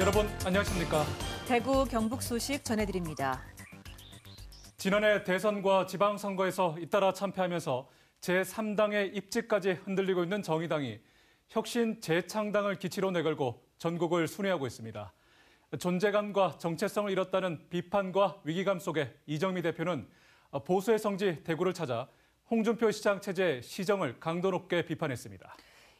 여러분 안녕하십니까? 대구 경북 소식 전해드립니다. 지난해 대선과 지방선거에서 잇따라 참패하면서 제3당의 입지까지 흔들리고 있는 정의당이 혁신 재창당을 기치로 내걸고 전국을 순회하고 있습니다. 존재감과 정체성을 잃었다는 비판과 위기감 속에 이정미 대표는 보수의 성지 대구를 찾아 홍준표 시장 체제의 시정을 강도 높게 비판했습니다.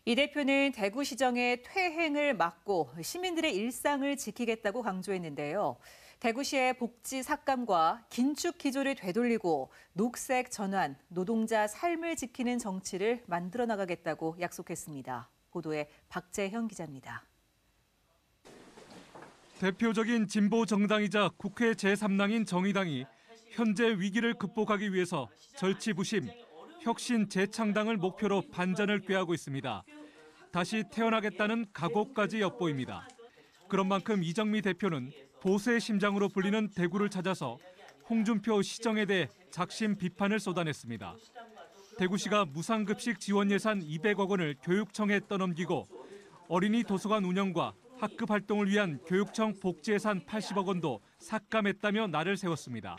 이 대표는 대구시정의 퇴행을 막고 시민들의 일상을 지키겠다고 강조했는데요. 대구시의 복지 삭감과 긴축 기조를 되돌리고 녹색 전환, 노동자 삶을 지키는 정치를 만들어 나가겠다고 약속했습니다. 보도에 박재형 기자입니다. 대표적인 진보 정당이자 국회 제3당인 정의당이 현재 위기를 극복하기 위해서 절치부심, 혁신 재창당을 목표로 반전을 꾀하고 있습니다. 다시 태어나겠다는 각오까지 엿보입니다. 그런 만큼 이정미 대표는 보수의 심장으로 불리는 대구를 찾아서 홍준표 시정에 대해 작심 비판을 쏟아냈습니다. 대구시가 무상급식 지원 예산 200억 원을 교육청에 떠넘기고 어린이 도서관 운영과 학급 활동을 위한 교육청 복지 예산 80억 원도 삭감했다며 날을 세웠습니다.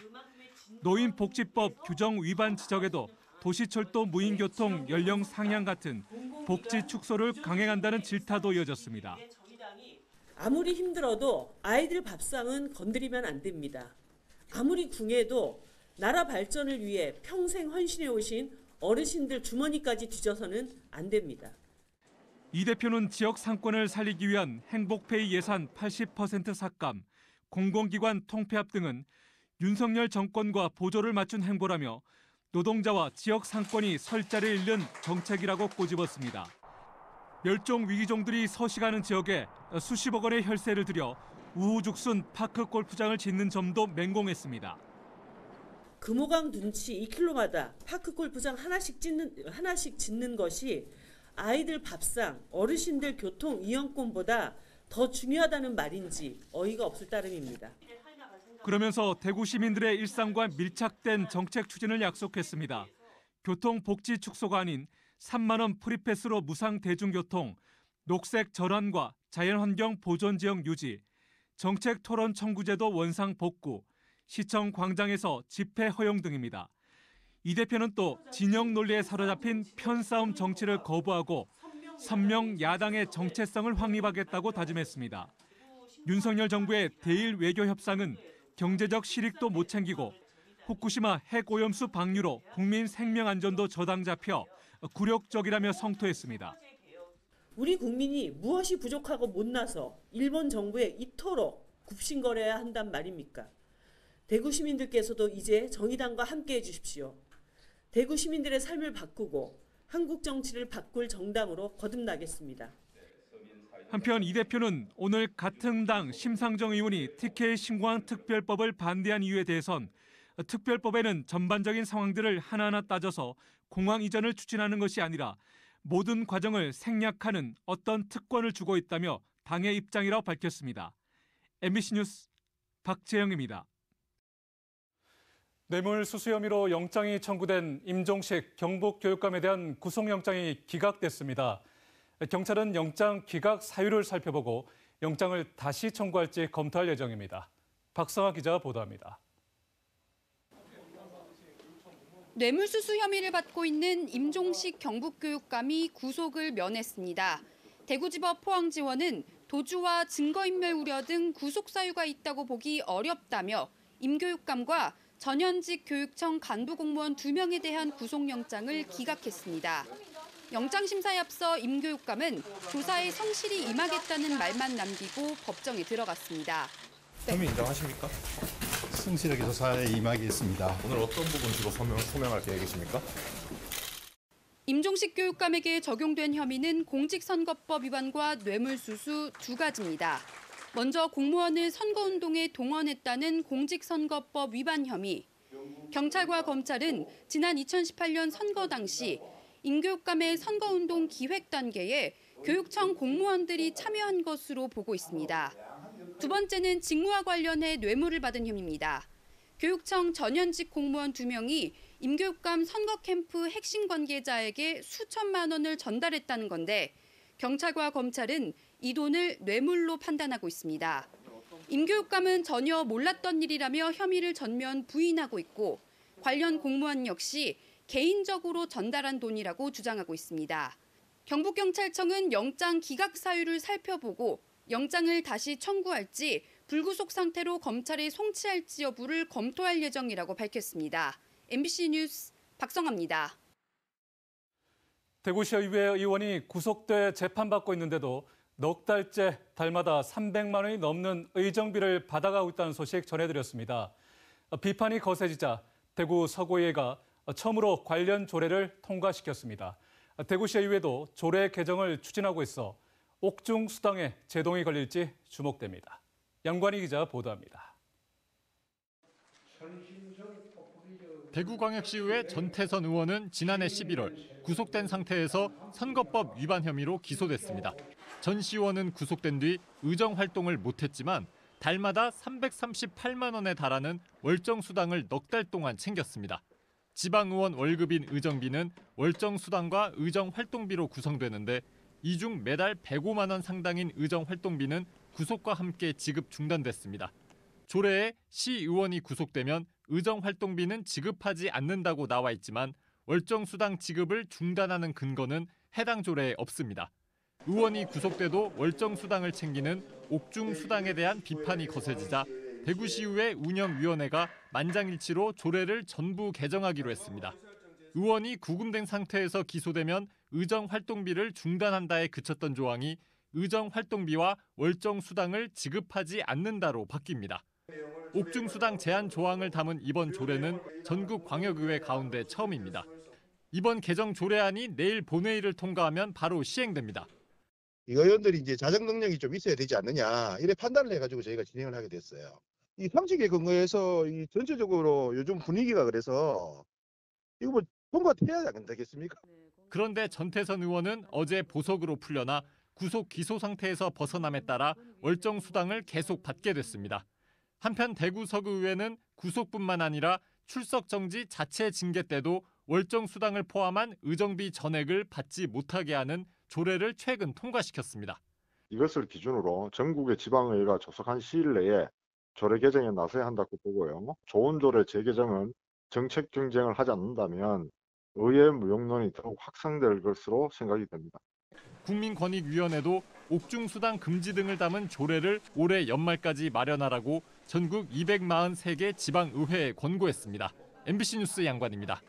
노인복지법 규정 위반 지적에도 도시철도 무인교통 연령 상향 같은 복지 축소를 강행한다는 질타도 이어졌습니다. 아무리 힘들어도 아이들 밥상은 건드리면 안 됩니다. 아무리 궁해도 나라 발전을 위해 평생 헌신해 오신 어르신들 주머니까지 뒤져서는 안 됩니다. 이 대표는 지역 상권을 살리기 위한 행복페이 예산 80% 삭감, 공공기관 통폐합 등은 윤석열 정권과 보조를 맞춘 행보라며 노동자와 지역 상권이 설 자리를 잃는 정책이라고 꼬집었습니다. 멸종 위기종들이 서식하는 지역에 수십억 원의 혈세를 들여 우후죽순 파크 골프장을 짓는 점도 맹공했습니다. 금호강 둔치 2km마다 파크 골프장 하나씩 짓는 것이 아이들 밥상, 어르신들 교통 이용권보다 더 중요하다는 말인지 어이가 없을 따름입니다. 그러면서 대구 시민들의 일상과 밀착된 정책 추진을 약속했습니다. 교통복지 축소가 아닌 3만 원 프리패스로 무상 대중교통, 녹색 전환과 자연환경 보존 지역 유지, 정책 토론 청구제도 원상 복구, 시청 광장에서 집회 허용 등입니다. 이 대표는 또 진영 논리에 사로잡힌 편싸움 정치를 거부하고 선명 야당의 정체성을 확립하겠다고 다짐했습니다. 윤석열 정부의 대일 외교 협상은 경제적 실익도 못 챙기고 후쿠시마 핵오염수 방류로 국민 생명 안전도 저당 잡혀 굴욕적이라며 성토했습니다. 우리 국민이 무엇이 부족하고 못나서 일본 정부에 이토록 굽신거려야 한단 말입니까? 대구 시민들께서도 이제 정의당과 함께해 주십시오. 대구 시민들의 삶을 바꾸고 한국 정치를 바꿀 정당으로 거듭나겠습니다. 한편 이 대표는 오늘 같은 당 심상정 의원이 TK 신고한 특별법을 반대한 이유에 대해선 특별법에는 전반적인 상황들을 하나하나 따져서 공항 이전을 추진하는 것이 아니라 모든 과정을 생략하는 어떤 특권을 주고 있다며 당의 입장이라고 밝혔습니다. MBC 뉴스 박재영입니다. 뇌물수수 혐의로 영장이 청구된 임종식 경북교육감에 대한 구속영장이 기각됐습니다. 경찰은 영장 기각 사유를 살펴보고 영장을 다시 청구할지 검토할 예정입니다. 박성아 기자가 보도합니다. 뇌물수수 혐의를 받고 있는 임종식 경북교육감이 구속을 면했습니다. 대구지법 포항지원은 도주와 증거인멸 우려 등 구속 사유가 있다고 보기 어렵다며 임 교육감과 전현직 교육청 간부 공무원 2명에 대한 구속영장을 기각했습니다. 영장심사에 앞서 임 교육감은 조사에 성실히 임하겠다는 말만 남기고 법정에 들어갔습니다. 혐의 인정하십니까? 성실하게 조사에 임하겠습니다. 오늘 어떤 부분 주로 소명할 계획이십니까? 임종식 교육감에게 적용된 혐의는 공직선거법 위반과 뇌물수수 2가지입니다. 먼저 공무원을 선거운동에 동원했다는 공직선거법 위반 혐의. 경찰과 검찰은 지난 2018년 선거 당시 임 교육감의 선거운동 기획 단계에 교육청 공무원들이 참여한 것으로 보고 있습니다. 두 번째는 직무와 관련해 뇌물을 받은 혐의입니다. 교육청 전현직 공무원 2명이 임 교육감 선거 캠프 핵심 관계자에게 수천만 원을 전달했다는 건데 경찰과 검찰은 이 돈을 뇌물로 판단하고 있습니다. 임교육감은 전혀 몰랐던 일이라며 혐의를 전면 부인하고 있고 관련 공무원 역시 개인적으로 전달한 돈이라고 주장하고 있습니다. 경북경찰청은 영장 기각 사유를 살펴보고 영장을 다시 청구할지 불구속 상태로 검찰에 송치할지 여부를 검토할 예정이라고 밝혔습니다. MBC 뉴스 박성아입니다. 대구시의회 의원이 구속돼 재판받고 있는데도 넉 달째 달마다 300만 원이 넘는 의정비를 받아가고 있다는 소식 전해드렸습니다. 비판이 거세지자 대구 서구의회가 처음으로 관련 조례를 통과시켰습니다. 대구시의회도 조례 개정을 추진하고 있어 옥중 수당에 제동이 걸릴지 주목됩니다. 양관희 기자 보도합니다. 대구광역시의회 전태선 의원은 지난해 11월 구속된 상태에서 선거법 위반 혐의로 기소됐습니다. 전 시의원은 구속된 뒤 의정 활동을 못했지만 달마다 338만 원에 달하는 월정 수당을 넉 달 동안 챙겼습니다. 지방의원 월급인 의정비는 월정 수당과 의정 활동비로 구성되는데 이 중 매달 105만 원 상당인 의정 활동비는 구속과 함께 지급 중단됐습니다. 조례에 시의원이 구속되면 의정 활동비는 지급하지 않는다고 나와 있지만 월정 수당 지급을 중단하는 근거는 해당 조례에 없습니다. 의원이 구속돼도 월정 수당을 챙기는 옥중 수당에 대한 비판이 거세지자 대구시의회 운영위원회가 만장일치로 조례를 전부 개정하기로 했습니다. 의원이 구금된 상태에서 기소되면 의정 활동비를 중단한다에 그쳤던 조항이 의정 활동비와 월정 수당을 지급하지 않는다로 바뀝니다. 옥중 수당 제한 조항을 담은 이번 조례는 전국 광역의회 가운데 처음입니다. 이번 개정 조례안이 내일 본회의를 통과하면 바로 시행됩니다. 이 의원들이 이제 자정 능력이 좀 있어야 되지 않느냐 이래 판단을 해가지고 저희가 진행을 하게 됐어요. 이 상식에 근거해서 이 전체적으로 요즘 분위기가 그래서 이거 뭐 통과해야 안 되겠습니까? 그런데 전태선 의원은 어제 보석으로 풀려나 구속 기소 상태에서 벗어남에 따라 월정 수당을 계속 받게 됐습니다. 한편 대구 서구의회는 구속뿐만 아니라 출석 정지 자체 징계 때도 월정 수당을 포함한 의정비 전액을 받지 못하게 하는 조례를 최근 통과시켰습니다. 이것을 기준으로 전국의 지방의회가 조속한 시일 내에 조례 개정에 나서야 한다고 보고요. 좋은 조례 재개정은 정책 경쟁을 하지 않는다면 의회 무용론이 더욱 확산될 것으로 생각이 됩니다. 국민권익위원회도 옥중 수당 금지 등을 담은 조례를 올해 연말까지 마련하라고 전국 243개 지방의회에 권고했습니다. MBC 뉴스 양관입니다.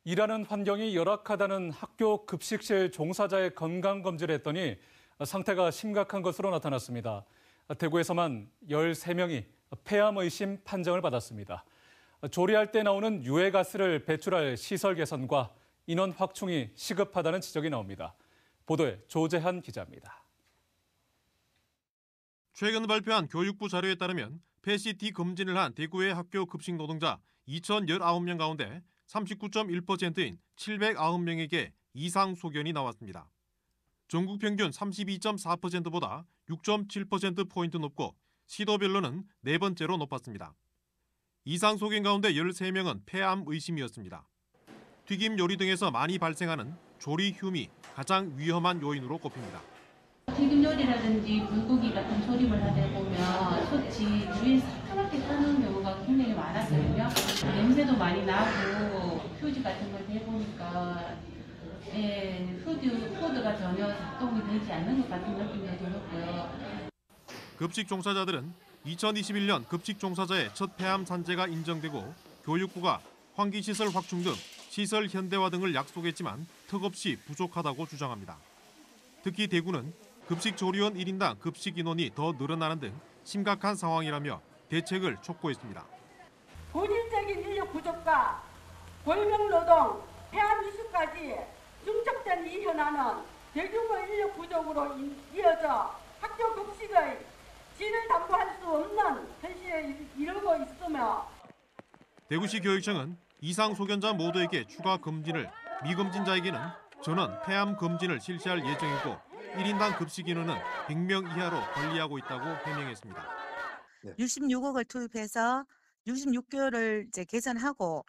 일하는 환경이 열악하다는 학교 급식실 종사자의 건강검진을 했더니 상태가 심각한 것으로 나타났습니다. 대구에서만 13명이 폐암 의심 판정을 받았습니다. 조리할 때 나오는 유해가스를 배출할 시설 개선과 인원 확충이 시급하다는 지적이 나옵니다. 보도에 조재한 기자입니다. 최근 발표한 교육부 자료에 따르면 PCT 검진을 한 대구의 학교 급식 노동자 2,019명 가운데 39.1%인 709명에게 이상 소견이 나왔습니다. 전국 평균 32.4%보다 6.7%포인트 높고 시도별로는 네 번째로 높았습니다. 이상 소견 가운데 13명은 폐암 의심이었습니다. 튀김 요리 등에서 많이 발생하는 조리 흉이 가장 위험한 요인으로 꼽힙니다. 튀김 요리라든지 불고기 같은 조림을 하다 보면 솥이 주위에 새까맣게 타는 경우가 굉장히 많았거든요. 냄새도 많이 나고 휴지 같은 걸 대보니까 푸드가 전혀 작동이 되지 않는 것 같은 느낌이 들었고요. 급식 종사자들은 2021년 급식 종사자의 첫 폐암 산재가 인정되고 교육부가 환기시설 확충 등 시설 현대화 등을 약속했지만 턱없이 부족하다고 주장합니다. 특히 대구는 급식 조리원 1인당 급식 인원이 더 늘어나는 등 심각한 상황이라며 대책을 촉구했습니다. 본인적인 인력 부족과 골명노동, 폐암 이슈까지 중첩된 이 현안은 대규모 인력 부족으로 이어져 학교 급식의 질을 담보할 수 없는 현실에 이르고 있으며 대구시 교육청은 이상 소견자 모두에게 추가 검진을, 미검진자에게는 전원 폐암 검진을 실시할 예정이고 1인당 급식 인원은 100명 이하로 관리하고 있다고 해명했습니다. 66억을 투입해서 66개월을 이제 개선하고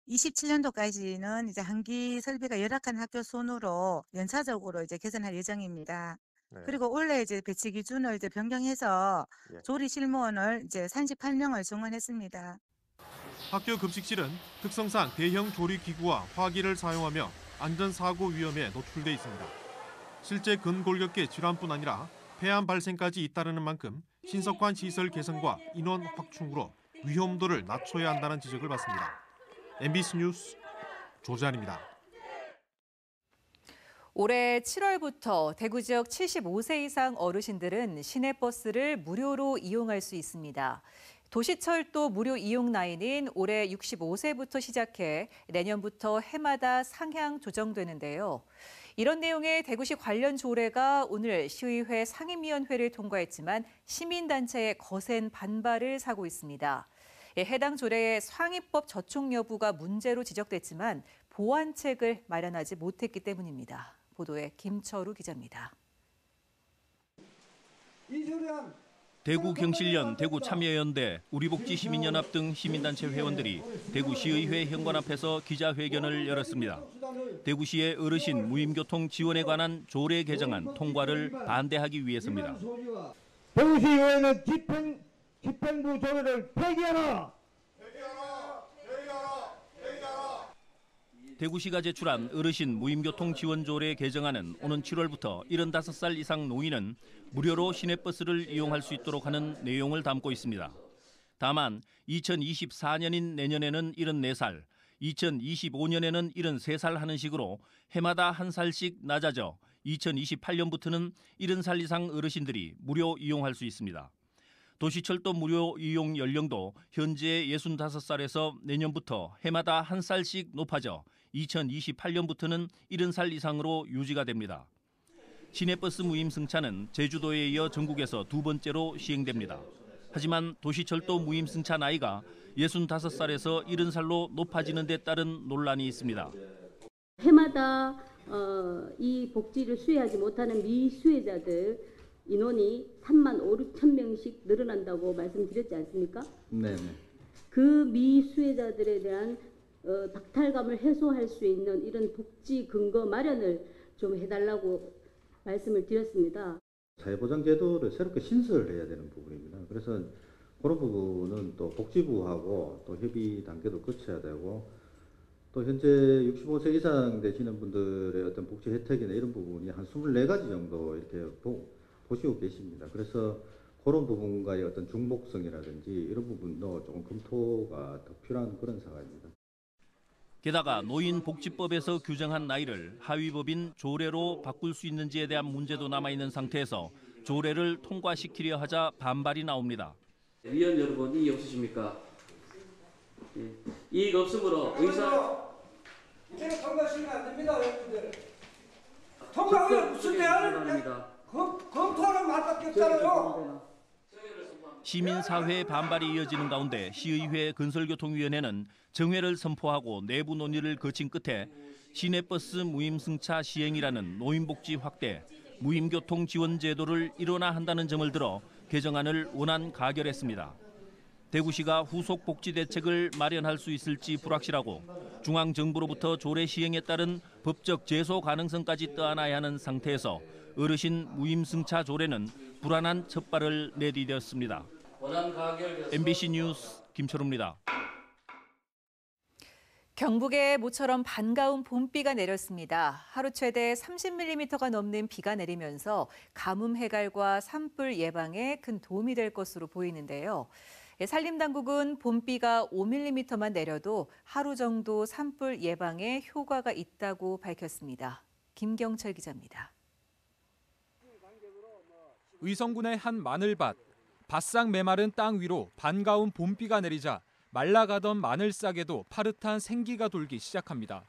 27년도까지는 이제 한기 설비가 열악한 학교 순으로 연차적으로 이제 개선할 예정입니다. 네. 그리고 올해 이제 배치 기준을 이제 변경해서 예. 조리 실무원을 이제 38명을 증원했습니다. 학교 급식실은 특성상 대형 조리 기구와 화기를 사용하며 안전사고 위험에 노출돼 있습니다. 실제 근골격계 질환뿐 아니라 폐암 발생까지 잇따르는 만큼 신석환 시설 개선과 인원 확충으로 위험도를 낮춰야 한다는 지적을 받습니다. MBC 뉴스 조재환입니다. 올해 7월부터 대구 지역 75세 이상 어르신들은 시내버스를 무료로 이용할 수 있습니다. 도시철도 무료 이용 라인인 올해 65세부터 시작해 내년부터 해마다 상향 조정되는데요. 이런 내용의 대구시 관련 조례가 오늘 시의회 상임위원회를 통과했지만 시민단체의 거센 반발을 사고 있습니다. 해당 조례의 상위법 저촉 여부가 문제로 지적됐지만 보완책을 마련하지 못했기 때문입니다. 보도에 김철우 기자입니다. 대구 경실련, 대구 참여연대, 우리복지시민연합 등 시민단체 회원들이 대구시의회 현관 앞에서 기자회견을 열었습니다. 대구시의 어르신 무임교통 지원에 관한 조례 개정안 통과를 반대하기 위해서입니다. 대구시의회는 집행부 조례를 폐기하라! 대구시가 제출한 어르신 무임교통 지원 조례 개정안은 오는 7월부터 75살 이상 노인은 무료로 시내버스를 이용할 수 있도록 하는 내용을 담고 있습니다. 다만 2024년인 내년에는 74살, 2025년에는 73살 하는 식으로 해마다 한 살씩 낮아져 2028년부터는 70살 이상 어르신들이 무료 이용할 수 있습니다. 도시철도 무료 이용 연령도 현재 65살에서 내년부터 해마다 한 살씩 높아져 2028년부터는 70살 이상으로 유지가 됩니다. 시내버스 무임 승차는 제주도에 이어 전국에서 두 번째로 시행됩니다. 하지만 도시철도 무임 승차 나이가 65살에서 70살로 높아지는 데 따른 논란이 있습니다. 해마다 이 복지를 수혜하지 못하는 미수혜자들 인원이 3만 5, 6천 명씩 늘어난다고 말씀드렸지 않습니까? 네. 그 미수혜자들에 대한 박탈감을 해소할 수 있는 이런 복지 근거 마련을 좀 해달라고 말씀을 드렸습니다. 사회보장제도를 새롭게 신설을 해야 되는 부분입니다. 그래서 그런 부분은 또 복지부하고 또 협의 단계도 거쳐야 되고 또 현재 65세 이상 되시는 분들의 어떤 복지 혜택이나 이런 부분이 한 24가지 정도 이렇게 보시고 계십니다. 그래서 그런 부분과의 어떤 중복성이라든지 이런 부분도 조금 검토가 더 필요한 그런 사안입니다. 게다가 노인복지법에서 규정한 나이를 하위법인 조례로 바꿀 수 있는지에 대한 문제도 남아있는 상태에서 조례를 통과시키려 하자 반발이 나옵니다. 위원 여러분 이의 없으십니까? 예. 이의 없으므로 의사 이대로 통과시키면 안 됩니다, 여러분들. 통과하면 무슨 대안을 검토하는 말밖에 없잖아요. 시민사회의 반발이 이어지는 가운데 시의회 건설교통위원회는 정회를 선포하고 내부 논의를 거친 끝에 시내버스 무임승차 시행이라는 노인복지 확대, 무임교통 지원 제도를 일원화 한다는 점을 들어 개정안을 원안 가결했습니다. 대구시가 후속 복지 대책을 마련할 수 있을지 불확실하고 중앙정부로부터 조례 시행에 따른 법적 제소 가능성까지 떠안아야 하는 상태에서 어르신 무임승차 조례는 불안한 첫발을 내디뎠습니다. MBC 뉴스 김철우입니다. 경북에 모처럼 반가운 봄비가 내렸습니다. 하루 최대 30mm가 넘는 비가 내리면서 가뭄 해갈과 산불 예방에 큰 도움이 될 것으로 보이는데요. 산림당국은 봄비가 5mm만 내려도 하루 정도 산불 예방에 효과가 있다고 밝혔습니다. 김경철 기자입니다. 의성군의 한 마늘밭. 바싹 메마른 땅 위로 반가운 봄비가 내리자 말라가던 마늘싹에도 파릇한 생기가 돌기 시작합니다.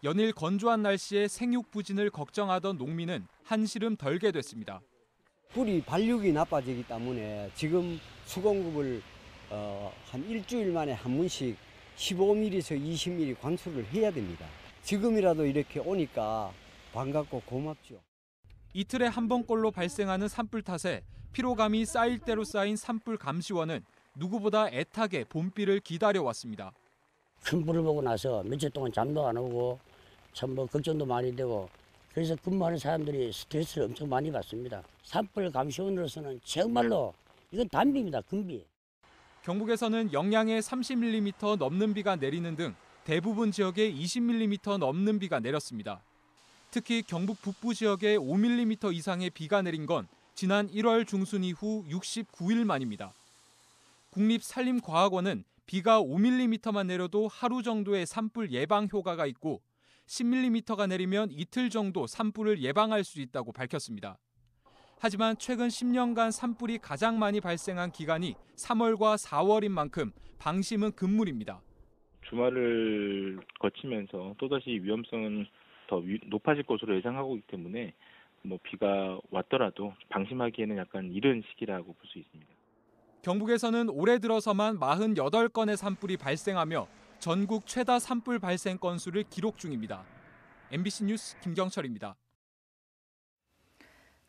연일 건조한 날씨에 생육 부진을 걱정하던 농민은 한시름 덜게 됐습니다. 뿌리 발육이 나빠지기 때문에 지금 수공급을 한 일주일 만에 한 번씩 15mm에서 20mm 관수를 해야 됩니다. 지금이라도 이렇게 오니까 반갑고 고맙죠. 이틀에 한 번꼴로 발생하는 산불 탓에 피로감이 쌓일 대로 쌓인 산불 감시원은 누구보다 애타게 봄비를 기다려왔습니다. 큰 불을 보고 나서 며칠 동안 잠도 안 오고 참 뭐 걱정도 많이 되고 그래서 근무하는 사람들이 스트레스를 엄청 많이 받습니다. 산불 감시원으로서는 정말로 이건 단비입니다. 금비. 경북에서는 영양에 30mm 넘는 비가 내리는 등 대부분 지역에 20mm 넘는 비가 내렸습니다. 특히 경북 북부 지역에 5mm 이상의 비가 내린 건 지난 1월 중순 이후 69일 만입니다. 국립산림과학원은 비가 5mm만 내려도 하루 정도의 산불 예방 효과가 있고 10mm가 내리면 이틀 정도 산불을 예방할 수 있다고 밝혔습니다. 하지만 최근 10년간 산불이 가장 많이 발생한 기간이 3월과 4월인 만큼 방심은 금물입니다. 주말을 거치면서 또다시 위험성은 더 높아질 것으로 예상하고 있기 때문에 비가 왔더라도 방심하기에는 약간 이른 시기라고 볼 수 있습니다. 경북에서는 올해 들어서만 48건의 산불이 발생하며 전국 최다 산불 발생 건수를 기록 중입니다. MBC 뉴스 김경철입니다.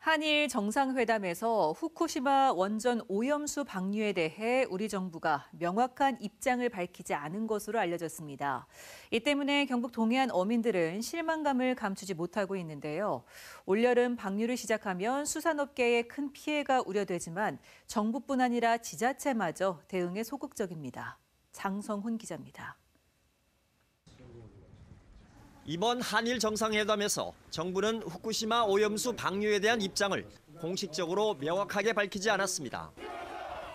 한일 정상회담에서 후쿠시마 원전 오염수 방류에 대해 우리 정부가 명확한 입장을 밝히지 않은 것으로 알려졌습니다. 이 때문에 경북 동해안 어민들은 실망감을 감추지 못하고 있는데요. 올여름 방류를 시작하면 수산업계에 큰 피해가 우려되지만 정부뿐 아니라 지자체마저 대응에 소극적입니다. 장성훈 기자입니다. 이번 한일 정상회담에서 정부는 후쿠시마 오염수 방류에 대한 입장을 공식적으로 명확하게 밝히지 않았습니다.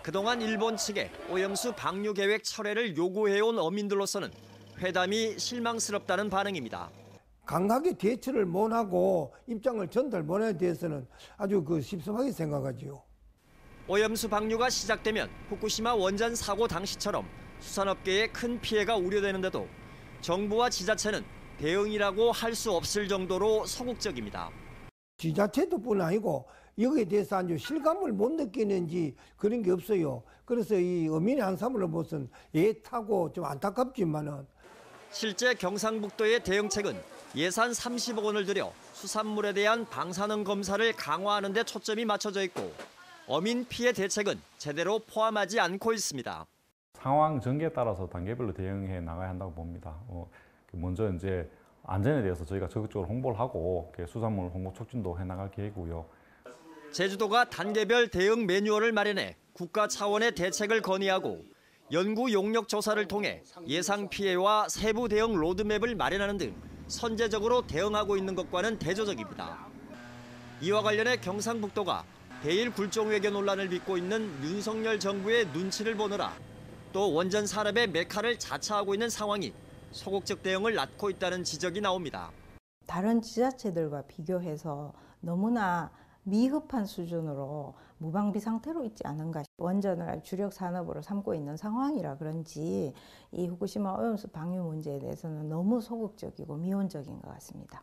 그동안 일본 측에 오염수 방류 계획 철회를 요구해온 어민들로서는 회담이 실망스럽다는 반응입니다. 강하게 대처를 못하고 입장을 전달 못하는 데에서는 아주 섭섭하게 생각하지요. 오염수 방류가 시작되면 후쿠시마 원전 사고 당시처럼 수산업계에 큰 피해가 우려되는데도 정부와 지자체는 대응이라고 할 수 없을 정도로 소극적입니다. 지자체도뿐 아니고 여기에 대해서 아주 실감을 못 느끼는지 그런 게 없어요. 그래서 이 어민의 한사물을 보선 애타고 좀 안타깝지만은 실제 경상북도의 대응책은 예산 30억 원을 들여 수산물에 대한 방사능 검사를 강화하는 데 초점이 맞춰져 있고 어민 피해 대책은 제대로 포함하지 않고 있습니다. 상황 전개에 따라서 단계별로 대응해 나가야 한다고 봅니다. 먼저 이제 안전에 대해서 저희가 적극적으로 홍보를 하고 수산물 홍보 촉진도 해나갈 계획이고요. 제주도가 단계별 대응 매뉴얼을 마련해 국가 차원의 대책을 건의하고 연구 용역 조사를 통해 예상 피해와 세부 대응 로드맵을 마련하는 등 선제적으로 대응하고 있는 것과는 대조적입니다. 이와 관련해 경상북도가 대일 굴종 외교 논란을 빚고 있는 윤석열 정부의 눈치를 보느라 또 원전 산업의 메카를 자처하고 있는 상황이 소극적 대응을 낳고 있다는 지적이 나옵니다. 다른 지자체들과 비교해서 너무나 미흡한 수준으로 무방비 상태로 있지 않은가. 원전을 주력 산업으로 삼고 있는 상황이라 그런지 이 후쿠시마 오염수 방류 문제에 대해서는 너무 소극적이고 미온적인 것 같습니다.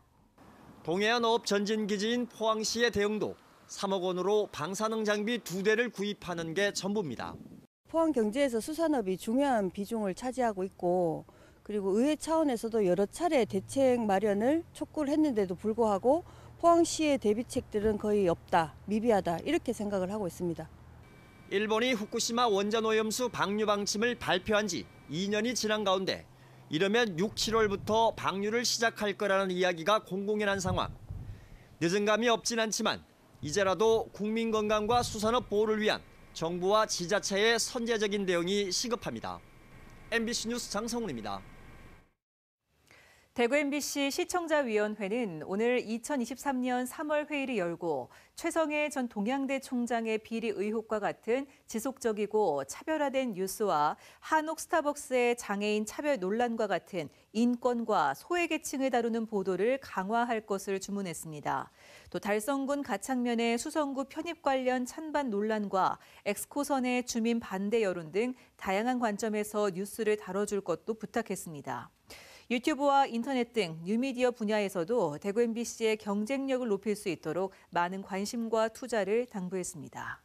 동해안 어업 전진 기지인 포항시의 대응도 3억 원으로 방사능 장비 2대를 구입하는 게 전부입니다. 포항 경제에서 수산업이 중요한 비중을 차지하고 있고 그리고 의회 차원에서도 여러 차례 대책 마련을 촉구를 했는데도 불구하고 포항시의 대비책들은 거의 없다, 미비하다 이렇게 생각을 하고 있습니다. 일본이 후쿠시마 원전 오염수 방류 방침을 발표한 지 2년이 지난 가운데 이르면 6, 7월부터 방류를 시작할 거라는 이야기가 공공연한 한 상황. 늦은 감이 없진 않지만 이제라도 국민 건강과 수산업 보호를 위한 정부와 지자체의 선제적인 대응이 시급합니다. MBC 뉴스 장성훈입니다. 대구 MBC 시청자위원회는 오늘 2023년 3월 회의를 열고 최성해 전 동양대 총장의 비리 의혹과 같은 지속적이고 차별화된 뉴스와 한옥 스타벅스의 장애인 차별 논란과 같은 인권과 소외계층을 다루는 보도를 강화할 것을 주문했습니다. 또 달성군 가창면의 수성구 편입 관련 찬반 논란과 엑스코선의 주민 반대 여론 등 다양한 관점에서 뉴스를 다뤄줄 것도 부탁했습니다. 유튜브와 인터넷 등 뉴미디어 분야에서도 대구 MBC의 경쟁력을 높일 수 있도록 많은 관심과 투자를 당부했습니다.